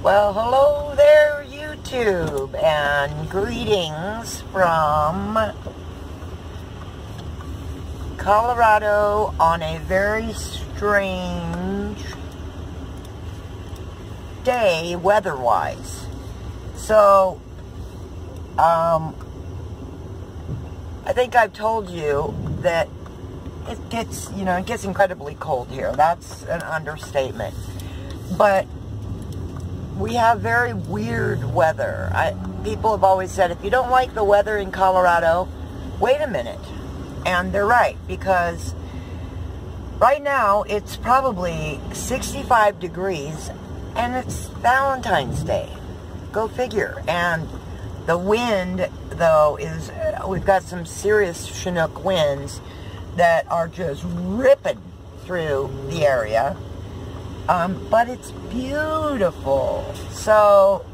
Well, hello there, YouTube, and greetings from Colorado on a very strange day weather-wise. So, I think I've told you that it gets incredibly cold here. That's an understatement. But we have very weird weather. People have always said, if you don't like the weather in Colorado, wait a minute. And they're right, because right now it's probably 65 degrees and it's Valentine's Day. Go figure. And the wind, though, is, we've got some serious Chinook winds that are just ripping through the area. But it's beautiful. So,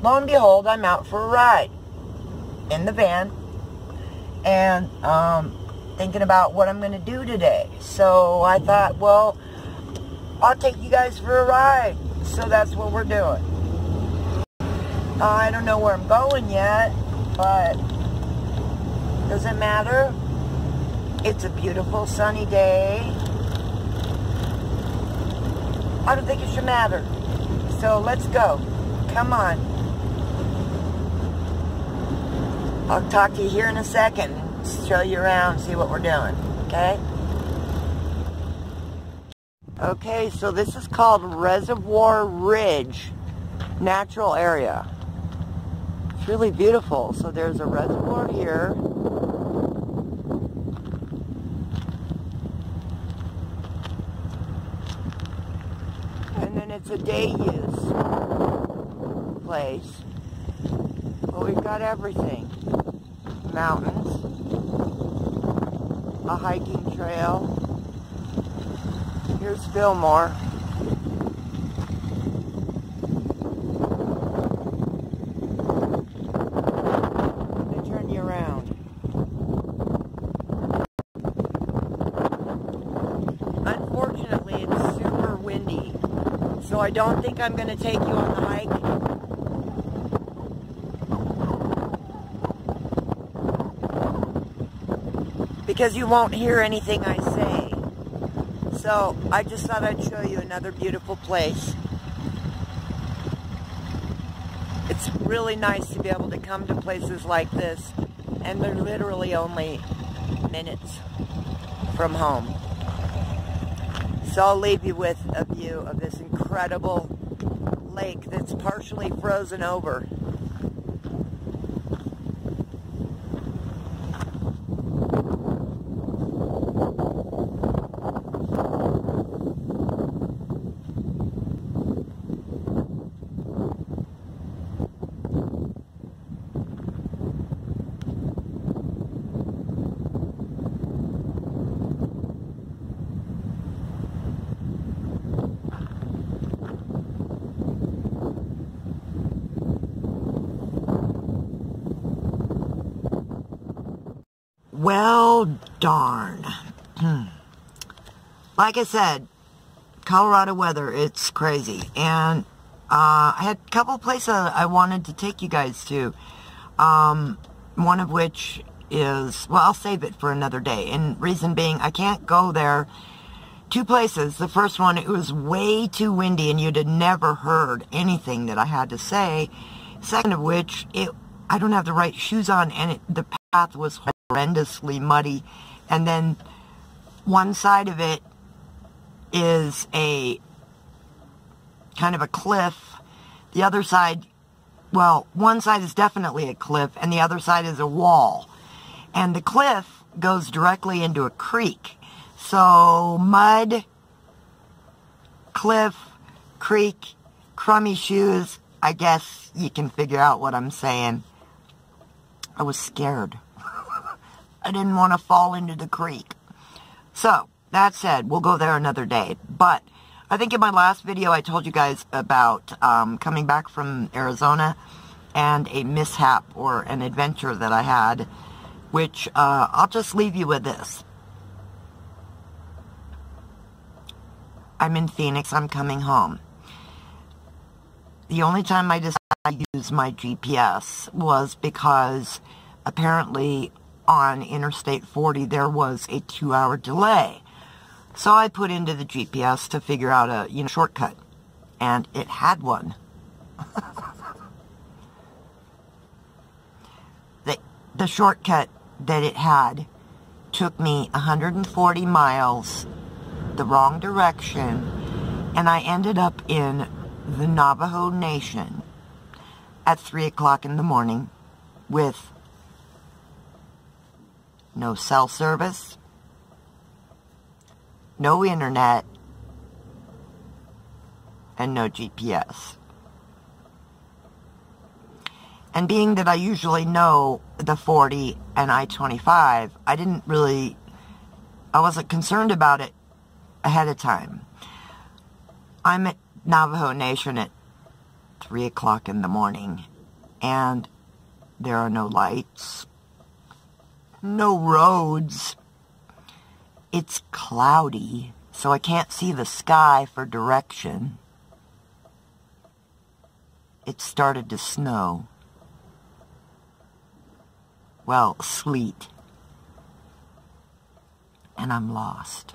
lo and behold, I'm out for a ride in the van and thinking about what I'm going to do today. So I thought, well, I'll take you guys for a ride. So that's what we're doing. I don't know where I'm going yet, but doesn't matter. It's a beautiful sunny day. I don't think it should matter. So let's go. Come on. I'll talk to you here in a second. Show you around, see what we're doing. Okay? Okay, so this is called Reservoir Ridge Natural Area. It's really beautiful. So there's a reservoir here. And then it's a day use place. But we've got everything. Mountains. A hiking trail. Here's Fillmore. Let me turn you around. Unfortunately, it's super windy. So I don't think I'm going to take you on the hike. Because you won't hear anything I say. So I just thought I'd show you another beautiful place. It's really nice to be able to come to places like this, and they're literally only minutes from home. So I'll leave you with a view of this incredible lake that's partially frozen over. Well, darn. Like I said, Colorado weather, it's crazy. And I had a couple of places I wanted to take you guys to. One of which is, well, I'll save it for another day. And reason being, I can't go there. Two places. The first one, it was way too windy and you'd have never heard anything that I had to say. Second of which, I don't have the right shoes on, and the path was horrendously muddy. And then one side of it is a kind of a cliff. The other side, well, one side is definitely a cliff and the other side is a wall. And the cliff goes directly into a creek. So mud, cliff, creek, crummy shoes. I guess you can figure out what I'm saying. I was scared. I didn't want to fall into the creek. So, that said, we'll go there another day. But I think in my last video I told you guys about coming back from Arizona and a mishap or an adventure that I had, which I'll just leave you with this. I'm in Phoenix. I'm coming home. The only time I decided to use my GPS was because apparently on Interstate 40 there was a 2-hour delay. So I put into the GPS to figure out a shortcut, and it had one. The shortcut that it had took me 140 miles the wrong direction, and I ended up in the Navajo Nation at 3 o'clock in the morning with no cell service, no internet, and no GPS. And being that I usually know the 40 and I-25, I wasn't concerned about it ahead of time. I'm at Navajo Nation at 3 o'clock in the morning, and there are no lights, no roads. It's cloudy, so I can't see the sky for direction. It started to snow. Well, sleet. And I'm lost.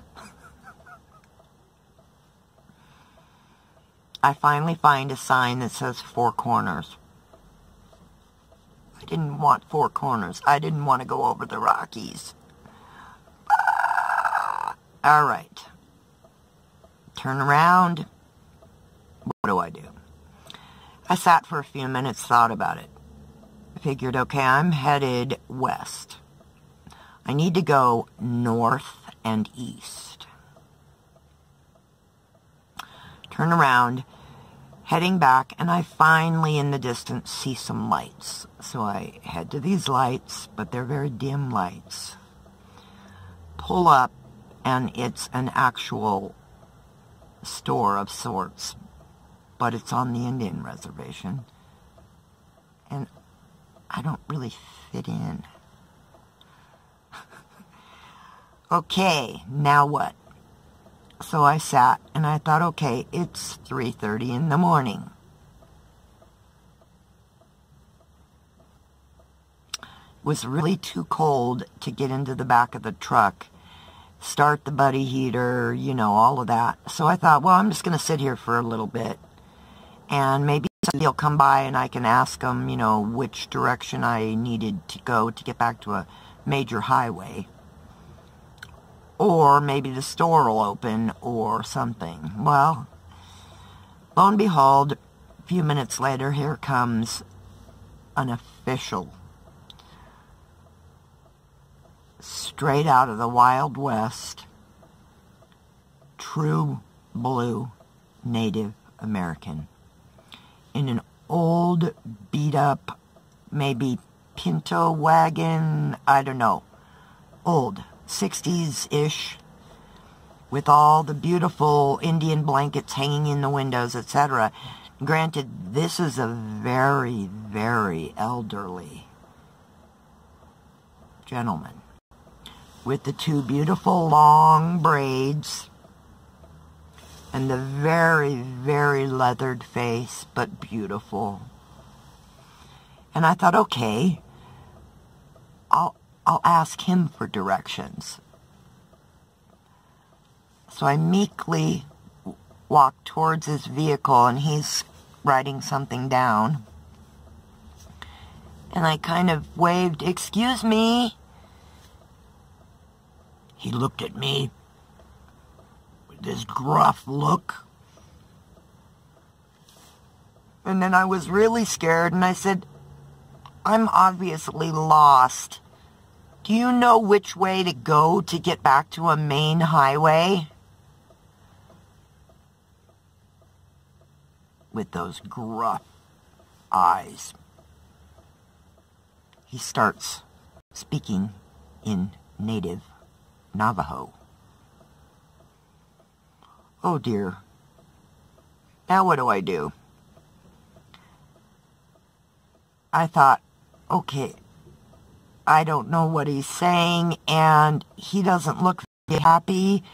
I finally find a sign that says 4 corners. I didn't want 4 corners. I didn't want to go over the Rockies. All right. Turn around. What do? I sat for a few minutes, thought about it. I figured, okay, I'm headed west. I need to go north and east. Turn around, heading back, and I finally in the distance see some lights. So I head to these lights, but they're very dim lights. Pull up, and it's an actual store of sorts, but it's on the Indian reservation. And I don't really fit in. Okay, now what? So I sat and I thought, okay, it's 3:30 in the morning. It was really too cold to get into the back of the truck, start the buddy heater, all of that. So I thought, well, I'm just going to sit here for a little bit, and maybe somebody will come by and I can ask them, which direction I needed to go to get back to a major highway. Or maybe the store will open or something. Well, lo and behold, a few minutes later, here comes an official. Straight out of the Wild West. True blue Native American. In an old, beat-up, maybe Pinto wagon, I don't know, old, 60s-ish, with all the beautiful Indian blankets hanging in the windows, etc. Granted, this is a very, very elderly gentleman with the 2 beautiful long braids and the very, very leathered face, but beautiful. And I thought, okay, I'll ask him for directions. So I meekly walk towards his vehicle, and he's writing something down. And I kind of waved, "Excuse me." He looked at me with this gruff look. And then I was really scared, and I said, "I'm obviously lost. Do you know which way to go to get back to a main highway?" With those gruff eyes, he starts speaking in native Navajo. Oh dear. Now what do I do? I thought, okay, I don't know what he's saying, and he doesn't look very happy.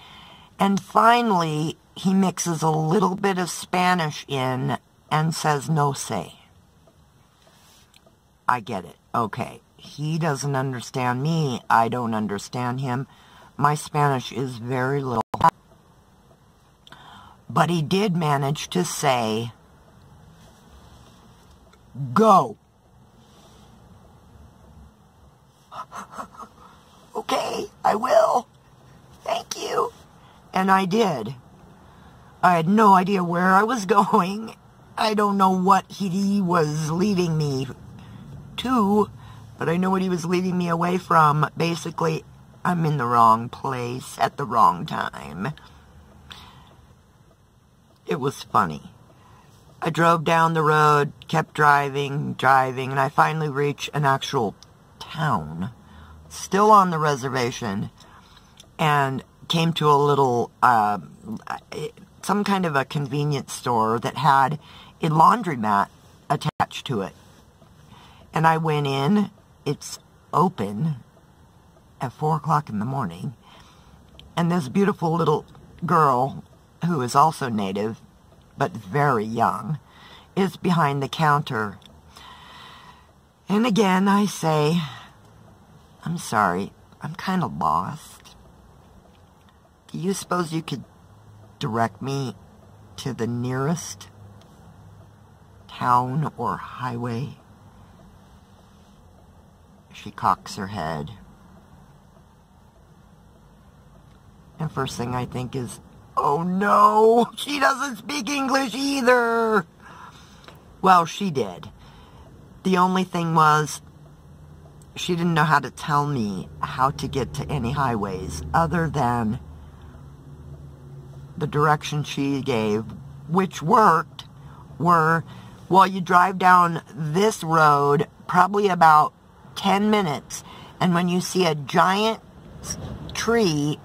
And finally, he mixes a little bit of Spanish in, and says no say. I get it. Okay. He doesn't understand me. I don't understand him. My Spanish is very little. But he did manage to say, go. Okay, I will. Thank you. And I did. I had no idea where I was going. I don't know what he was leading me to, but I know what he was leading me away from. Basically, I'm in the wrong place at the wrong time. It was funny. I drove down the road, kept driving, and I finally reached an actual town, still on the reservation, and came to a little, some kind of a convenience store that had a laundromat attached to it. And I went in. It's open at 4 o'clock in the morning. And this beautiful little girl, who is also native, but very young, is behind the counter. And again, I say, I'm sorry, I'm kind of lost. Do you suppose you could direct me to the nearest town or highway? She cocks her head. And first thing I think is, oh no, she doesn't speak English either. Well, she did. The only thing was, she didn't know how to tell me how to get to any highways other than the direction she gave, which worked, were, well, you drive down this road probably about 10 minutes, and when you see a giant tree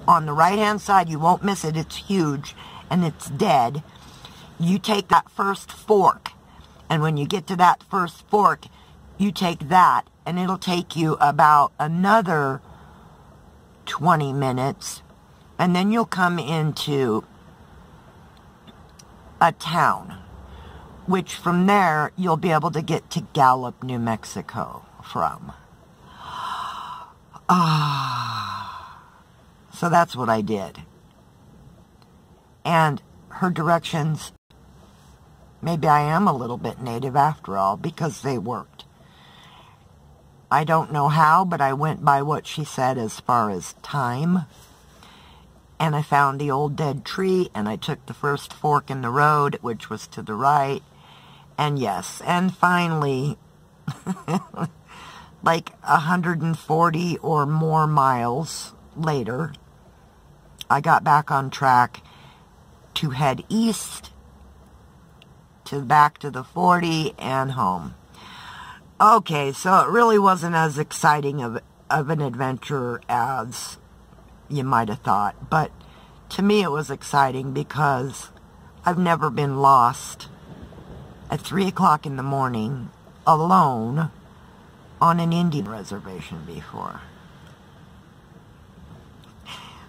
on the right-hand side, you won't miss it, it's huge, and it's dead. You take that first fork, and when you get to that first fork, you take that, and it'll take you about another 20 minutes, and then you'll come into a town, which from there, you'll be able to get to Gallup, New Mexico from. So that's what I did. And her directions, maybe I am a little bit native after all, because they worked. I don't know how, but I went by what she said as far as time. And I found the old dead tree, and I took the first fork in the road, which was to the right. And yes, and finally, like 140 or more miles later, I got back on track to head east, to back to the 40 and home. Okay, so it really wasn't as exciting of an adventure as you might have thought, but to me it was exciting because I've never been lost at 3 o'clock in the morning alone on an Indian reservation before.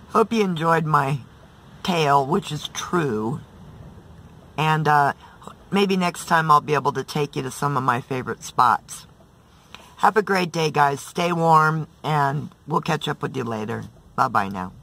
Hope you enjoyed my tale, which is true. And maybe next time I'll be able to take you to some of my favorite spots. Have a great day, guys. Stay warm, and we'll catch up with you later. Bye-bye now.